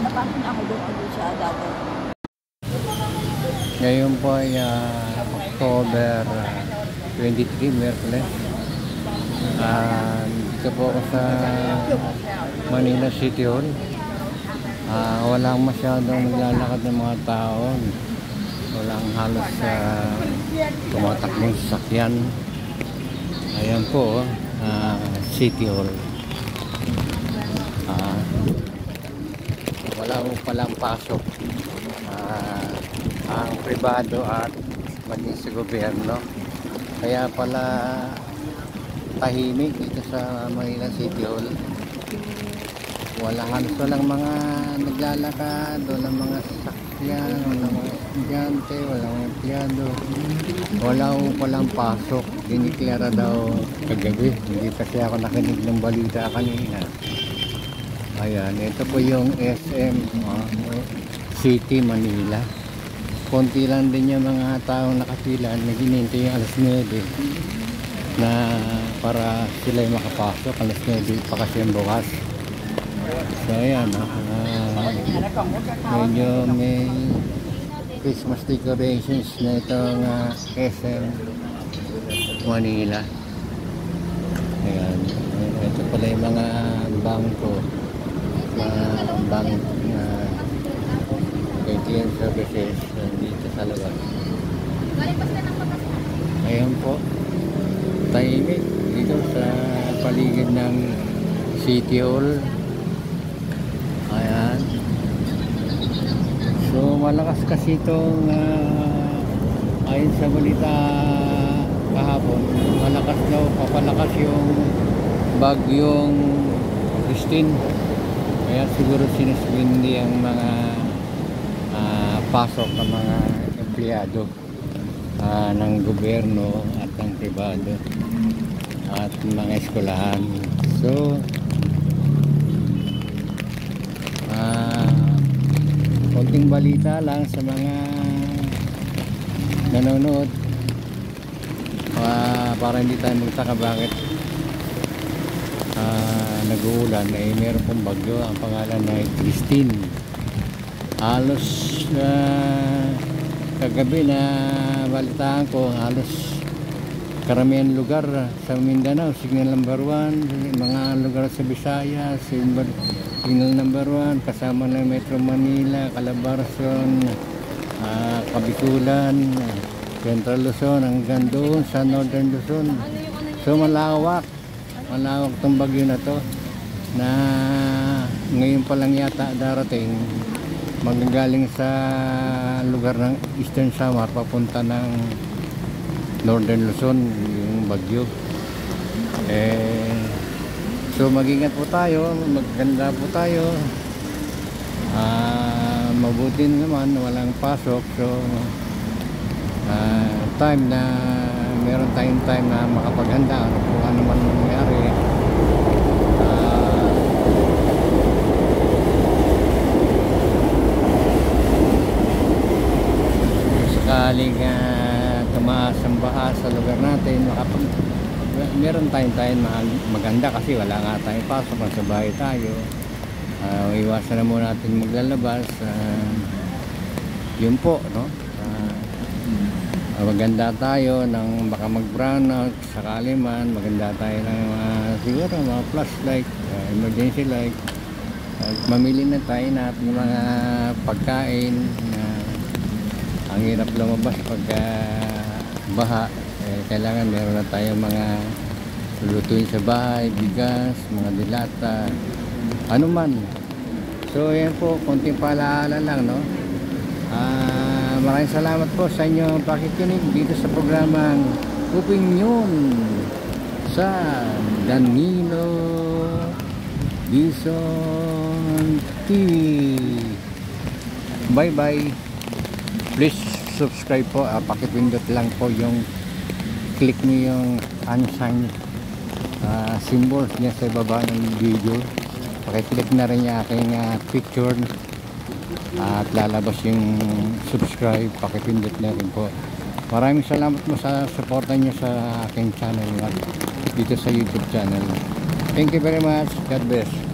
Napasok ako doon sa dati. Ngayon po ay October 23, Merkules. Dito po ako sa Manila City Hall. Walang masyadong naglalakad ng mga tao. Walang halos tumatakbong sasakyan. Ayan po, City Hall. Wala po palang pasok ang pribado at maging sa gobyerno. Kaya pala tahimik dito sa Manila City Hall. Walang mga naglalakad, walang mga sasakyan, walang mga estudyante, walang mga empleyado. Wala po palang pasok. Diniklara daw kagabi. Hindi kasi ako nakinig ng balita kanina. Ayan, ito po yung SM City Manila. Konti lang din yung mga taong nakapila, naginintay yung alas 9 na para sila yung makapasok. Alas 9 pa kasi yung bukas. So ayan, medyo may Christmas decorations na itong SM Manila. Ayan, ito pala yung mga bangko, bank ATM services dito sa labas. Ayan po, tahimik dito sa paligid ng City Hall. Ayan. So malakas kasi itong ayon sa balita kahapon, malakas daw, papalakas yung bagyong Christine. Kaya siguro sinuspindi ang mga pasok ng mga empleyado ng gobyerno at ng pribado at mga eskwelahan. So konting balita lang sa mga nanonood para hindi tayo magtaka bakit nag-uulan. Meron pong bagyo, ang pangalan ay Christine. Halos kagabi na balitaan ko, halos karamihan lugar sa Mindanao, signal number 1, mga lugar sa Visayas, signal number 1, kasama ng Metro Manila, Calabarzon, Kabikulan, Central Luzon, hanggang doon sa Northern Luzon. So malawak tong bagyo na to, na ngayon pa lang yata darating, magagaling sa lugar ng Eastern Samar papunta ng Northern Luzon yung bagyo. So mag-ingat po tayo, maganda po tayo. Mabuti naman walang pasok. So time na meron tayong time na makapaghanda kung ano man mangyari. Sakaling tumaas ang baha sa lugar natin, meron tayong maganda kasi wala nga tayong pasok, nasa bahay tayo. Iwasan na muna natin maglalabas. Yun po, no? Maganda tayo ng baka mag-brownout sakali man, maganda tayo ng siguro mga flashlight, emergency light. Mamili na tayo natin ng mga pagkain na ang hirap lumabas pag baha. Kailangan meron na tayo mga lulutuin sa bahay, bigas, mga dilata, ano man. So yan po, konting paalaala lang, no? Maraming salamat po sa inyong pakikinig dito sa programang Opinyon sa Danilo Bison TV. Bye bye. Please subscribe po, pakipindot lang po yung click niyo yung unsigned symbol niya sa baba ng video. Pakiclick na rin yung aking picture at lalabas yung subscribe. Pakipindot na rin po. Maraming salamat mo sa suporta niyo sa aking channel dito sa YouTube channel. Thank you very much. God bless.